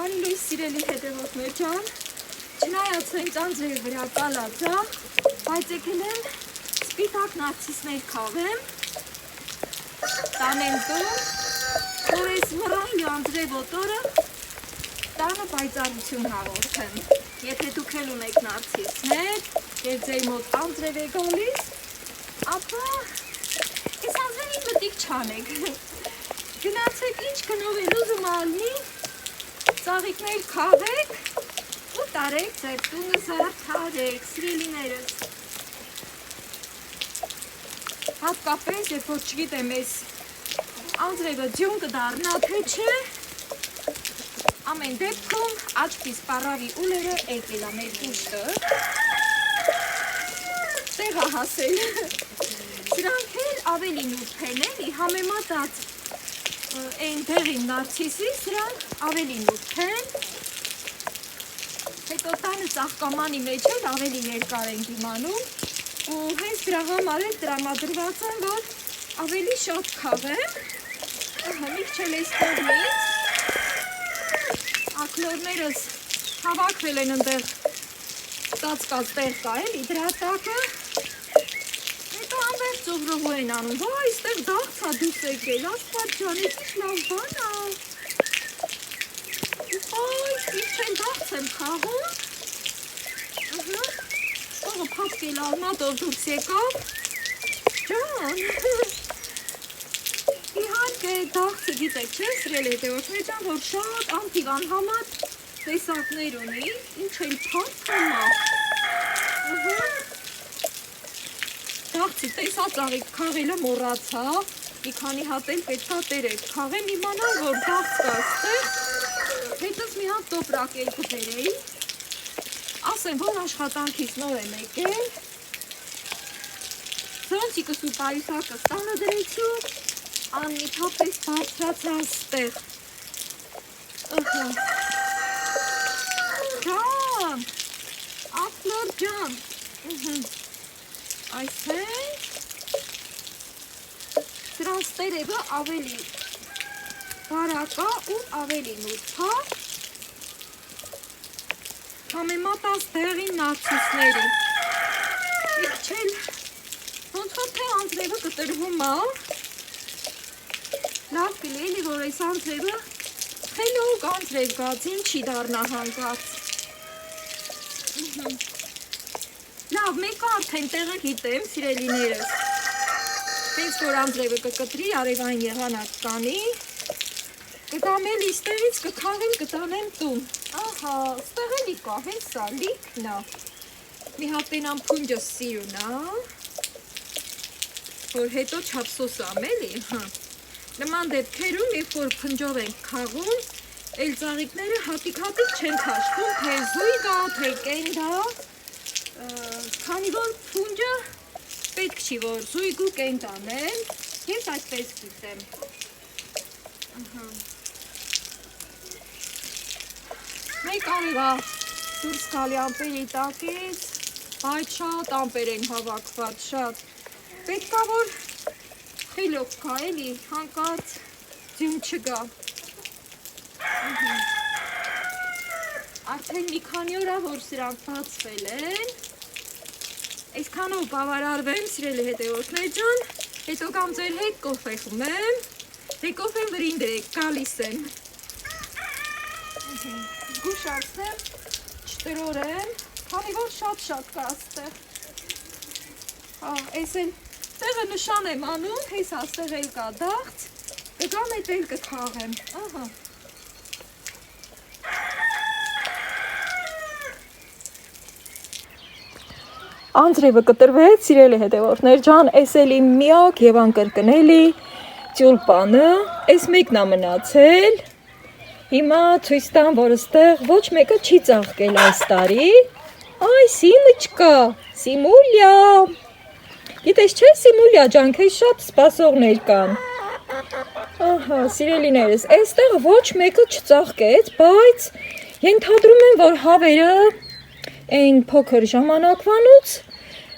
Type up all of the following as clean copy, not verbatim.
Բարի սիրելի հետևորդներ ջան, չնայած հենց անձրի վրա կալած է, բայց եկել եմ սպիտակ նարցիսներ քաղեմ, տանեմ տուն, որ այս մռայլ անձրի ոտորը տանը պայծառություն հաղորդեմ։ Եթե դուք էլ ունեք նարցիսներ, և ձեր մոտ անձրև է գալիս, ապա այս անձրևին մտիկ չանեք։ Գնացեք ինչ գնով էլ ուզում ալնի, ծաղիկներ քաղեք ու տարեք ձեր տունը զարդարեք, սիրելիներս։ Հատկապես, երբ որ չգիտեմ այս անձրևը ձյուն կդառնա, թե չէ, ամեն դեպքում աչքի սպառավի ուլերը եկել է մեր ուշտը, տեղա հասել։ Սրանք էլ ավելի նուրբ են էլի, համեմատած այն դեղին նարցիսի, սրանք ավելի նուրբ են, հետո տանը ծաղկամանի մեջ էլ ավելի երկար են իմանում ու հենց դրա համար էլ տրամադրված եմ, որ ավելի շատ քաղեմ, միք չել այս կողմից, ակլորներս հավաքվել են ընդեղ ծածկած տեղ կա էլի դրա տակը, հետո ամբեր ծովրողու են անում, վա այստեղ դաղց ա դուս եկել, աստված ջան, ես ինչ լավ բան ա, այս ինչ չեն դաղց եմ քաղում, ողը պապկել ալմատով դուրս եկավ, ջան, իհարկե դաղցը գիտեք չէ, սրել հետևորդներ ջան, որ շատ անթիվ անհամար տեսակներ ունի, ինչ էլ փառքը մա, դաղցը տեսա ծաղիկ քաղելը մոռացա, մի քանի հատ էլ պետքա տերեք, քաղեմ իմանալ, որ դաղց կա ստեղ, հետս մի հատ տոպրակ էլ կբերեի, ասեմ, որ աշխատանքից նոր եմ եկել, սրանցիկս ու պայուսակս տանը դրեցու, անմիջապես բարձրացա ստեղ, ջան, ախլոր ջան, այսենք, սրանց տերևը ավելի բարակա ու ավելի նուրբա, համեմատած դեղին նարցիսների, իք չել, ոնց որ թե անձրևը կտրվում ա, լավ կլելի, որ այս անձրևը խելոք անձրև գացին չի դառնա հանկած, լավ, մեկը արդեն տեղը գիտեմ, սիրելիներս, հենց որ անձրևը կկտրի, արևային եղանակ կանի, կգամ էլ իստեղից կքաղեմ կտանեմ տուն, ահա, ստեղ էլի կա, հենց սա, լիքն ա, մի հատենամ փունջս սիրուն ա, որ հետո չափսոս ամ էլի, նման դեպքերում, երբ որ փնջով ենք քաղում, էլ ծաղիկները հատիկ-հատիկ չեն քաշվում, թե զույգ ա, թե կենդ ա, քանի որ փունջը պետք չի, որ զույգ ու կենդ անեն, ես այդպես գիտեմ, մեկ արևա դուրս գալի ամպերի տակից, բայց շատ ամպեր են հավաքված, շատ, պետք ա որ խելոք կա էլի, հանկած ձյուն չգա, արդեն մի քանի օր ա, որ սրանք բացվել են, այսքանով բավարարվեմ, սիրելի հետևորդներ ջան, հետո կամ ձեր հետ կոֆե խմեմ, դե կոֆեն վրին դրեք, գալիս եմ, զգուշացնեմ, չտրորեմ, քանի որ շատ կա աստեղ, այս էլ տեղը նշան եմ անում, հես աստեղ էլ կա դաղց, կգամ էտ էլ կքաղեմ, ահա, անձրևը կտրվեց, սիրելի հետևորդներ ջան, այս էլ իմ միակ և անկրկնելի տյուլպանը, այս մեկն ա մնացել, հիմա ցույց տամ, որ ստեղ ոչ մեկը չի ծաղկել այս տարի, այ Սիմոչկա, Սիմուլյա, գիտես չէ Սիմուլյա ջան, քեզ շատ սպասողներ կան, ահա սիրելիներս, այստեղ ոչ մեկը չծաղկեց, բայց ենթադրում եմ, որ հավերը այն փոքր ժամանակվանուց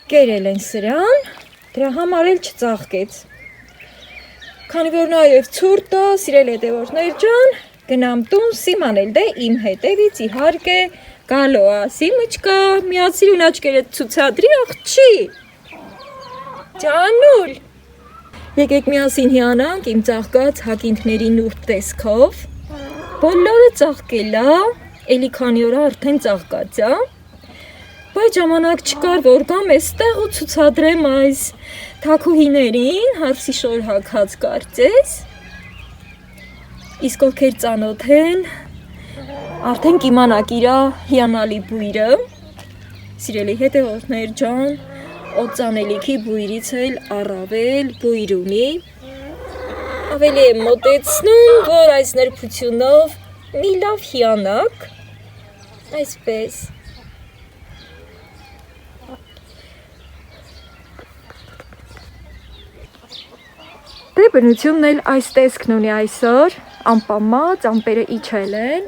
կերել են սրան, դրա համար էլ չծաղկեց, քանի որ նաև ցուրտ է, սիրելի հետևորդներ ջան, Գնամ տուն, Սիման էլ դե իմ հետևից իհարկե գալու է, Սիմочка, միացիր ու աչքերդ ցուցադրի, աղջի։ Ջանուլ։ Եկեք միասին հիանանք իմ ծաղկած հագինքների նուրբ տեսքով։ Բոլորը ծաղկել է, էլի քանի օր արդեն ծաղկած է։ Բայց ժամանակ չկար, որ գամ էստեղ ու ցուցադրեմ այս թաքուհիներին, հարսի շոր հագած կարծես։ Իսկ ովքեր ծանոթ են, արդեն կիմանաք իրա հիանալի բույրը։ Սիրելի հետևորդներ ջան, օծանելիքի բույրից էլ առավել բույր ունի։ Ավելի եմ մոտեցնում, որ այս նրբությունով մի լավ հիանաք, այսպես։ Դե բնությունն էլ այս տեսքն ունի այսօր, անպամած, ամպերը իջել են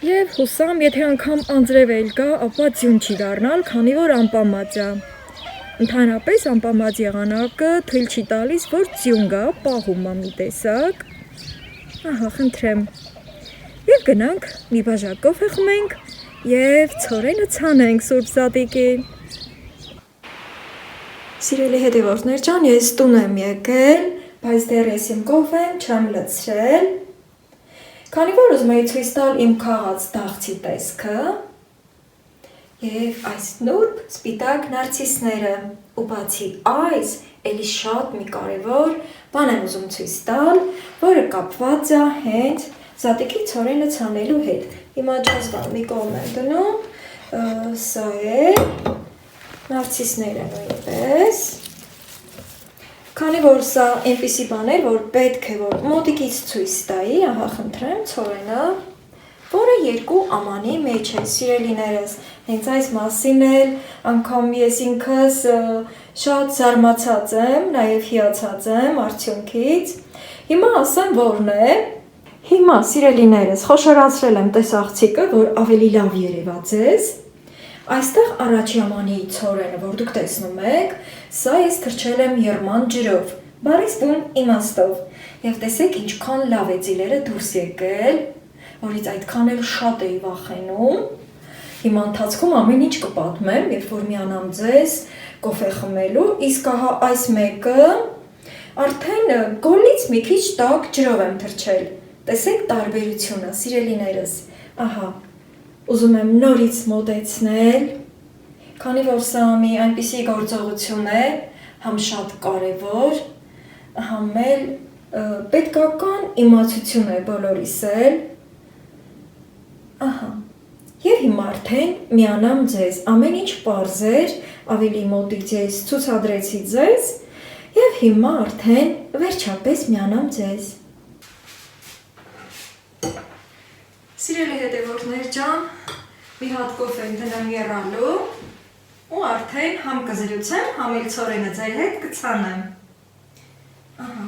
և հուսամ, եթե անգամ անձրև էլ կա, ապա ձյուն չի դառնալ, քանի որ անպամած է։ Ընդհանրապես անպամած եղանակը թույլ չի տալիս, որ ձյուն գա, պահում է մի տեսակ։ Ահա, խնդրեմ։ Եվ գնանք, մի բաժակ կոֆե խմենք և ցորենը ցանենք Սուրբ Զատիկի։ Սիրելի հետևորդներ ջան, ես տուն եմ եկել, բայց դեռ ես իմ կոֆեն չեմ լցրել, քանի որ ուզում էի ցույց տալ իմ քաղած դաղցի տեսքը և այս նուրբ սպիտակ նարցիսները, ու բացի այս, էլի շատ մի կարևոր բան եմ ուզում ցույց տալ, որը կապված է հենց Զատիկի ցորենը ցանելու հետ։ Հիմա ջազվան մի կողմ եմ դնում, սա է, նարցիսները նույնպես, քանի որ սա այնպիսի բան էր, որ պետք է, որ մոտիկից ցույց տայի, ահա խնդրեմ, ցորենը, որը երկու ամանի մեջ է, սիրելիներս, հենց այս մասին էլ անգամ ես ինքս շատ զարմացած եմ, նաև հիացած եմ արդյունքից, հիմա ասեմ որն է, հիմա սիրելիներս, խոշորացրել եմ տեսախցիկը, որ ավելի լավ երևա ձեզ, այստեղ առաջի ամանի ցորենը, որ դուք տեսնում եք, սա ես թրջել եմ եռման ջրով, բառից բուն իմաստով, և տեսեք ինչքան լավ է ծիլերը դուրս եկել, որից այդքան էլ շատ էի վախենում, հիմա ընթացքում ամեն ինչ կպատմեմ, երբ որ միանամ ձեզ կոֆե խմելու, իսկ ահա այս մեկը արդեն գոլից մի քիչ տաք ջրով եմ թրջել, տեսեք տարբերությունը, սիրելիներս, ահա, ուզում եմ նորից մոտեցնել, քանի որ սա մի այնպիսի գործողություն է, համ շատ կարևոր, համ էլ պետքական իմացություն է բոլորիս էլ, ահա, և հիմա արդեն միանամ ձեզ, ամեն ինչ պարզ էր, ավելի մոտիկ ձեզ ցուցադրեցի ձեզ, և հիմա արդեն վերջապես միանամ ձեզ։ Սիրելի հետևորդներ ջան, մի հատ կոֆե դնեմ եռալու ու արդեն համ կզրուցեմ, համ էլ ցորենը ձեր հետ կցանեմ։ Ահա։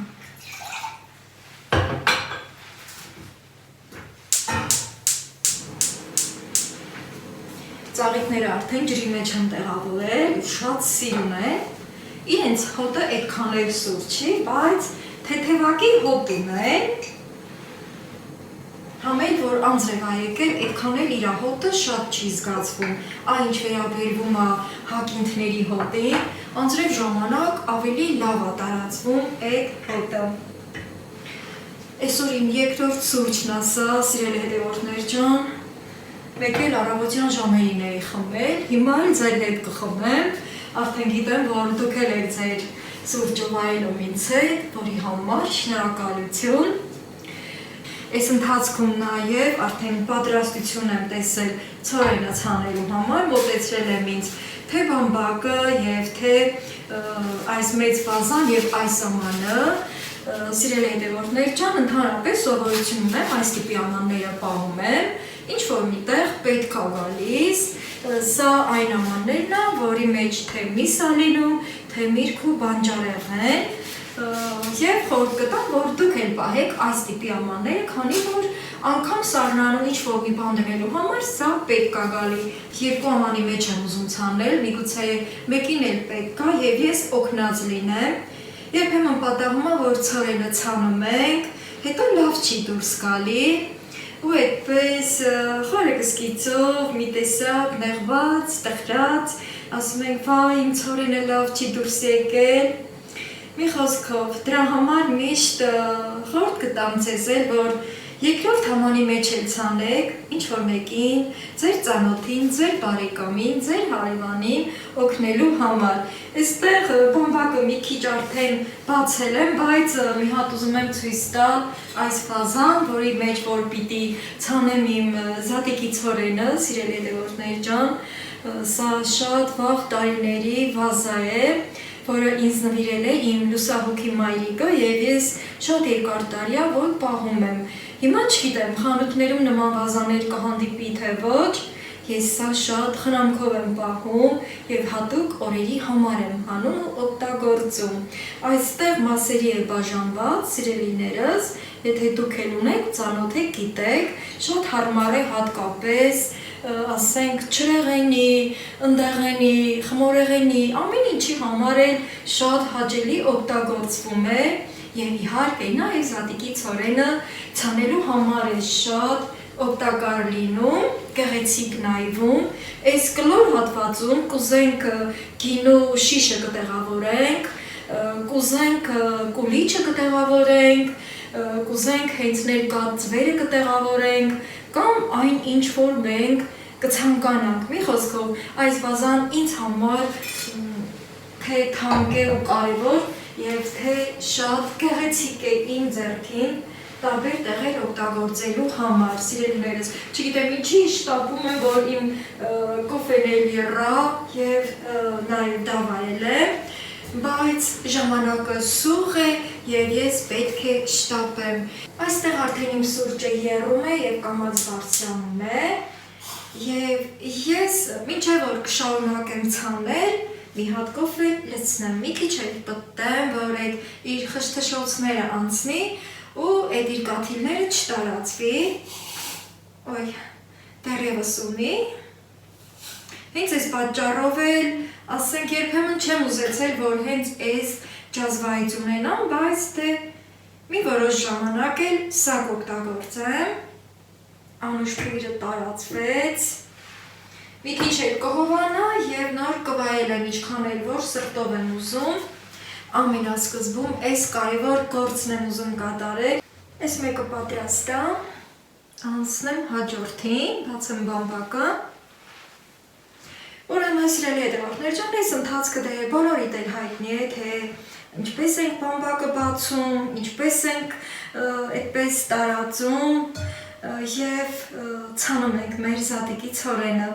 Ծաղիկները արդեն ջրի մեջ եմ տեղավորել, շատ սիրուն է, իրենց հոտը այդքան էլ սուր չի, բայց թեթևակի հոտ ունեն, համ էլ որ անձրև է եկել, այդքան էլ իր հոտը շատ չի զգացվում, այ ինչ վերաբերվում է հագինքների հոտին, անձրև ժամանակ ավելի լավ է տարածվում այդ հոտը։ Այսօր իմ երկրորդ սուրճն է սա, սիրելի հետևորդներ ջան, մեկ էլ առավոտյան ժամերին էի խմել, հիմա էլ ձեր հետ կխմեմ, արդեն գիտեմ, որ դուք էլ եք ձեր սուրճը վայելում ինձ հետ, որի համար շնորհակալություն։ Այս ընթացքում նաև արդեն պատրաստություն եմ տեսել ցորենը ցանելու համար, մոտեցրել եմ ինձ թե բամբակը և թե այս մեծ վազան և այս ամանը, սիրելի հետևորդներ ջան, ընդհանրապես սովորություն ունեմ, այս տիպի ամանները պահում եմ, ինչ-որ միտեղ պետք է գալիս, սա այն ամաններն է, որի մեջ թե միս է լինում, թե միրգ ու բանջարեղեն են, և խորհուրդ կտամ, որ դուք էլ պահեք այս տիպի ամանները, քանի որ անգամ սառնանում ինչ-որ մի բան դնելու համար սա պետք է գալի, երկու ամանի մեջ եմ ուզում ցանել, միգուցե մեկին էլ պետք է և ես օգնած լինեմ, երբեմն պատահում է, որ ցորենը ցանում ենք, հետո լավ չի դուրս գալի ու այդպես խորը կսկիծով մի տեսակ նեղված, տխրած, ասում ենք, վայ, իմ ցորենը լավ չի դուրս եկել։ Մի խոսքով, դրա համար միշտ խորհուրդ կտամ ձեզ էլ, որ երկրորդ համանի մեջ էլ ցանեք, ինչ որ մեկին, ձեր ծանոթին, ձեր բարեկամին, ձեր հարևանին օգնելու համար։ Այստեղ բամբակը մի քիչ արդեն բացել եմ, բայց մի հատ ուզում եմ ցույց տալ այս ֆազան, որի մեջ որ պիտի ցանեմ իմ զատիկի ցորենը, սիրելի հետևորդներ ջան, սա շատ վաղ տարիների վազա է, որը ինձ նվիրել է իմ լուսահոգի մայրիկը եւ ես շատ երկար տարի է որ պահում եմ։ Հիմա չգիտեմ, խանութներում նման վազաներ կհանդիպի թե ոչ, ես սա շատ խնամքով եմ պահում եւ հատուկ օրերի համար եմ հանում ու օգտագործում։ Այստեղ մասերի է բաժանված, սիրելիներս, եթե դուք էլ ունեք, ծանոթ եք, գիտեք, շատ հարմար է հատկապես ասենք ջրեղենի, ընդեղենի, խմորեղենի, ամեն ինչի համար էլ շատ հաճելի օգտագործվում է եւ իհարկե նաեւ զատիկի ցորենը ցանելու համար է շատ օգտակար լինում, գեղեցիկ նայվում, այս կլոր հատվածում կուզենք գինու շիշը կտեղավորենք, կուզենք կուլիչը կտեղավորենք, կուզենք հենց ներկա ձվերը կտեղավորենք, կամ այն ինչ որ մենք կցանկանանք։ Մի խոսքով, այս վազան ինձ համար թե թանկ է ու կարևոր եւ թե շատ գեղեցիկ է իմ ձեռքին տարբեր տեղեր օգտագործելու համար, սիրելիներս։ Չգիտեմ ինչի շտապում եմ, որ իմ կոֆեն էլ եռա եւ նաեւ դավայել է, բայց ժամանակը սուղ է եւ ես պետք է շտապեմ։ Այստեղ արդեն իմ սուրճը եռում է եւ կամաց բարձրանում է եւ ես մինչեւ որ կշարունակեմ ցանել, մի հատ կոֆե լցնեմ, մի քիչ էլ պտտեմ, որ այդ իր խշշոցները անցնի ու այդ իր կաթիլները չտարածվի։ Ոյ, դեռևս ունի։ Հենց այս պատճառով էլ, ասենք, երբեմն չեմ ուզեցել, որ հենց այս ջազվայից ունենամ, բայց դե մի որոշ ժամանակ էլ սա կօգտագործեմ։ Անուշ փույրը տարածվեց։ Մի քիչ էլ կհովանա եւ նոր կվայելեմ ինչքան էլ որ սրտով եմ ուզում։ Ամենասկզբում այս կարևոր գործն եմ ուզում կատարել։ Այս մեկը պատրաստ է։ Անցնեմ հաջորդին, բացեմ բամբակը։ Ուրեմն սիրելի հետևորդներ ջան, այս ընթացքը դե բոլորիդ էլ հայտնի է, թե ինչպես ենք բամբակը բացում, ինչպես ենք այդպես տարածում եւ ցանում ենք մեր զատիկի ցորենը։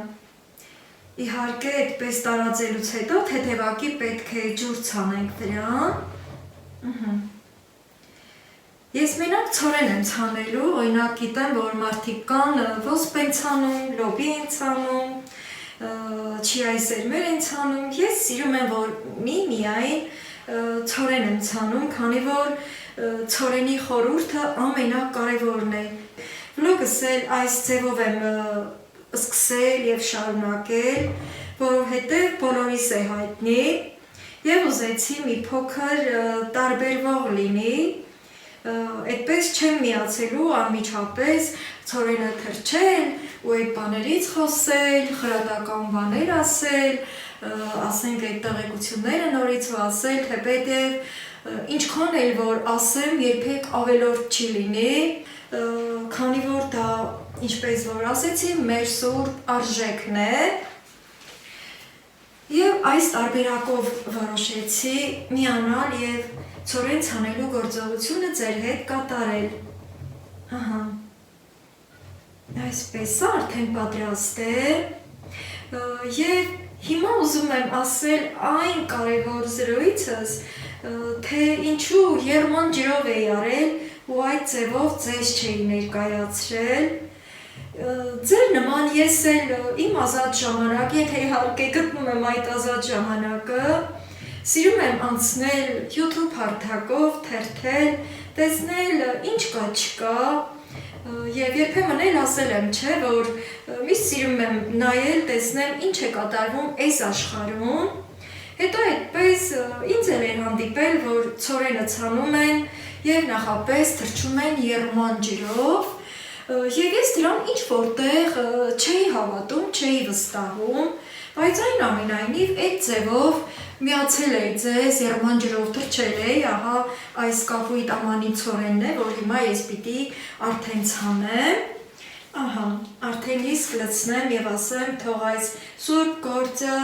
Իհարկե այդպես տարածելուց հետո թեթևակի պետք է ջուր ցանենք դրան։ Ես մենակ ցորեն եմ ցանելու, օրինակ գիտեմ, որ մարդիկ կան ոսպ են ցանում, լոբի են ցանում, չիայի սերմեր են ցանում, ես սիրում եմ, որ միայն ցորեն եմ ցանում, քանի որ ցորենի խորհուրդը ամենակարևորն է։ Վլոգս էլ այս ձևով եմ սկսել եւ շարունակել, որովհետեւ բոլորիս է հայտնի եւ ուզեցի մի փոքր տարբերվող լինի, այդպես չեմ միացելու անմիջապես ցորենը թրջել ու այդ բաներից խոսել, խրատական բաներ ասել, ասենք այդ տեղեկությունները նորից ասել, թեպետև ինչքան էլ որ ասեմ, երբեք ավելորդ չի լինի, քանի որ դա, ինչպես որ ասեցի, մեր սուրբ արժեքն է։ Եվ այս տարբերակով որոշեցի միանալ եւ ցորեն ցանելու գործողությունը ձեր հետ կատարել։ Ահա։ Այսպես արդեն պատրաստ է։ Եվ հիմա ուզում եմ ասել այն կարևոր զրույցս, թե ինչու եռման ջրով էի արել ու այդ ձևով ձեզ չէի ներկայացրել։ Ձեր նման ես էլ իմ ազատ ժամանակ, եթե իհարկե գտնում եմ այդ ազատ ժամանակը, սիրում եմ անցնել YouTube հարթակով, թերթել, տեսնել ինչ կա չկա, եւ երբեմն էլ ասել եմ, չէ, որ միշտ սիրում եմ նայել, տեսնել ինչ է կատարվում այս աշխարհում։ Հետո այդպես ինձ էլ էր հանդիպել, որ ցորենը ցանում են եւ նախապես թրջում են եռման ջրով, եւ ես դրան ինչ որտեղ չէի հավատում, չէի վստահում, բայց այնուամենայնիվ այդ ձևով միացել էի ձեզ, եռման ջրով թրջել էի, ահա այս կապույտ ամանի ցորենն է, որ հիմա ես պիտի արդեն ցանեմ, ահա, արդեն իսկ լցնեմ եւ ասեմ, թող այս սուրբ գործը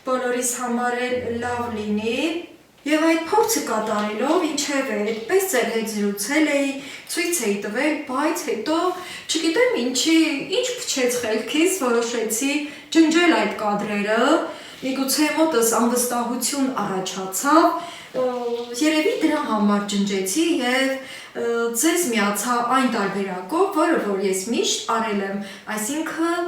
բոլորիս համար լավ լինի, եւ այդ փորձը կատարելով ինչեւ է, այդպես ձեր հետ զրուցել էի, ցույց էի տվել, բայց հետո չգիտեմ ինչ փչեց խելքից, որոշեցի ջնջել այդ կադրերը, միգուցե մոտս անվստահություն առաջացավ, երևի դրա համար ջնջեցի եւ ձեզ միացա այն տարբերակով, որը որ ես միշտ արել եմ, այսինքն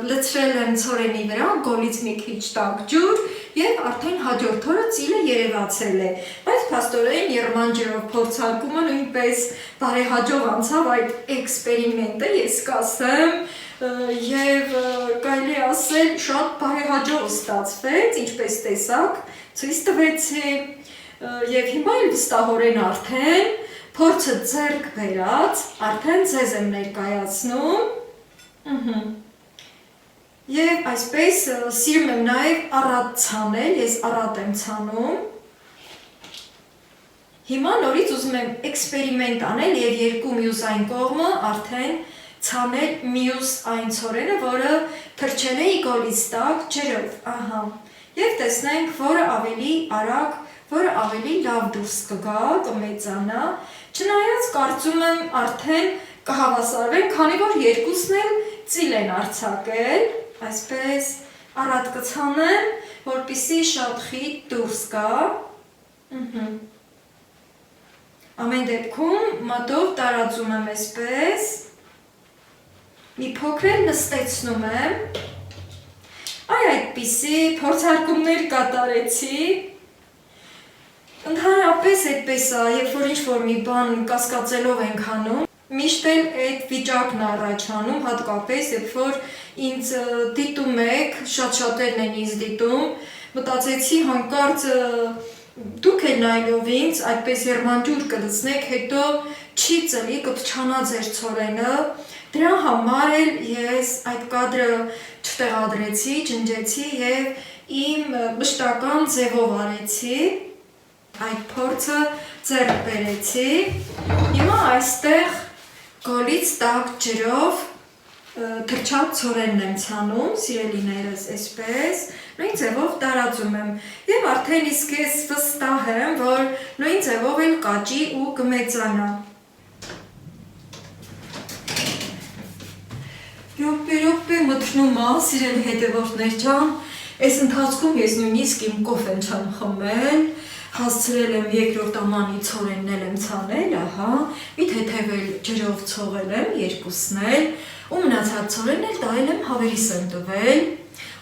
լցրել եմ ցորենի վրա, գոլից մի քիչ տաք ջուր եւ արդեն հաջորդ օրը ծիլը երևացել է, բայց փաստորեն եռման ջրով փորձարկումը նույնպես բարեհաջող անցավ այդ էքսպերիմենտը, ես կասեմ, եւ կարելի ասել շատ բարեհաջող ստացվեց, ինչպես տեսաք, ցույց տվեցի եւ հիմա էլ վստահորեն արդեն փորձը ձեռք բերած, արդեն ձեզ եմ ներկայացնում, եւ այսպես սիրում եմ նաեւ առատ ցանել, ես առատ եմ ցանում, հիմա նորից ուզում եմ էքսպերիմենտ անել եւ երկու մյուս այն կողմը արդեն ցանել մյուս այն ցորենը, որը թրջել էի գոլից տակ ջրով, ահա, եւ տեսնենք, որը ավելի արագ, որը ավելի լավ դուրս կգա, կմեծանա, չնայած կարծում եմ արդեն կհավասարվեն, քանի որ երկուսն էլ ծիլ են արձակել, այսպես առատ կցանեմ, որպեսզի շատ խիտ դուրս գա, ամեն դեպքում մատով տարածում եմ այսպես, մի փոքր նստեցնում եմ, այդպիսի փորձարկումներ կատարեցի, ընդհանրապես այդպես է, երբ որ ինչ-որ մի բան կասկածելով ենք անում, միշտ էլ այդ վիճակն է առաջանում, հատկապես երբ որ ինձ դիտում եք, շատ-շատերն են ինձ դիտում, մտածեցի հանկարծ դուք էլ նայելով ինձ, այդպես եռման ջուր կլցնեք, հետո չի ծլի, կփչանա ձեր ցորենը, դրա համար էլ ես այդ կադրը չտեղադրեցի, ջնջեցի եւ իմ մշտական ձևով արեցի, այդ փորձը ձեռք բերեցի, հիմա այստեղ գոլից տաք ջրով թրջած ցորենն եմ ցանում, սիրելիներս, այսպես, նույն ձևով տարածում եմ եւ արդեն իսկ ես վստահ եմ, որ նույն ձևով էլ կաճի ու կմեծանա։ Րոպե մտնում է, սիրելի հետևորդներ ջան, այս ընթացքում ես նույնիսկ իմ կոֆեն չեմ խմել, հասցրել եմ երկրորդ ամանի ցորենն եմ ցանել, ահա, մի թեթև էլ ջրով ցողել եմ, երկուսն էլ, ու մնացած ցորենն էլ տայել եմ հավերիս եմ տվել,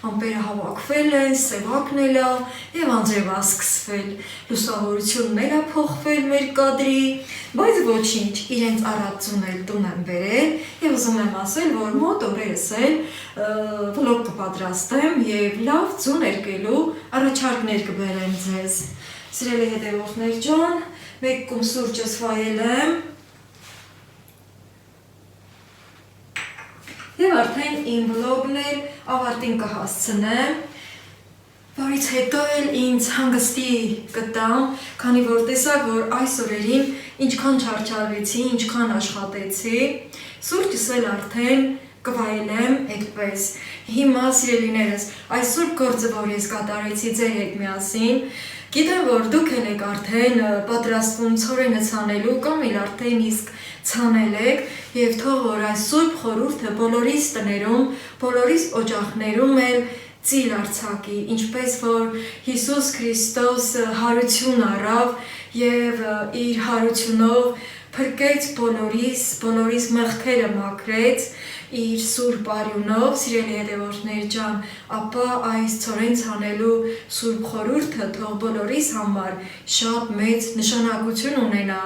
ամպերը հավաքվել են, սևակն էլ է եւ անձրևա սկսվել, լուսավորությունն էլ է փոխվել մեր կադրի, բայց ոչինչ, իրենց առածուն էլ տուն եմ բերել եւ ուզում եմ ասել, որ մոտ օրերս էլ վլոգ կպատրաստեմ եւ լավ ձուն երկելու առաջարկներ կբերեմ ձեզ։ Սիրելի հետևորդներ ջան, մեկ կում սուրճս վայել եմ եւ արդեն իմ վլոգն էլ ավարտին կհասցնեմ, որից հետո էլ ինձ հանգստի կտամ, քանի որ տեսակ, որ այս օրերին ինչքան չարչարվեցի, ինչքան աշխատեցի, սուրճս էլ արդեն կվայելեմ այդպես։ Հիմա սիրելիներս, այս սուրբ գործը, որ ես կատարեցի ձեր հետ միասին, գիտեմ, որ դուք եք արդեն պատրաստվում ցորենը ցանելու կամ էլ արդեն իսկ ցանել եք եւ թող որ այս սուրբ խորհուրդը բոլորիս տներում, բոլորիս օջախներում էլ ծիլ արձակի, ինչպես որ Հիսուս Քրիստոս հարություն առավ եւ իր հարությունով փրկեց բոլորիս մեղքերը մաքրեց իր սուրբ արյունով, սիրելի հետևորդներ ջան, ապա այս ցորեն ցանելու սուրբ խորհուրդը թող բոլորիս համար շատ մեծ նշանակություն ունենա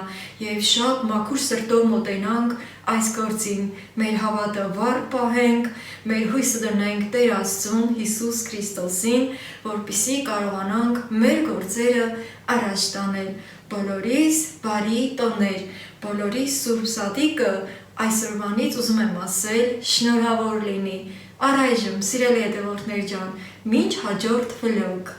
եւ շատ մաքուր սրտով մոտենանք այս գործին մեր հավատը վառ պահենք, մեր հույսը դնենք Տեր Աստծուն Հիսուս Քրիստոսին, որպեսզի կարողանանք մեր գործերը առաջ տանել։ Բոլորիս բարի տոներ, բոլորիս Սուրբ Սատիկը այսօրվանից ուզում եմ ասել շնորհավոր լինի։ Առայժմ, սիրելի հետևորդներ ջան, մինչ հաջորդ վլոգ։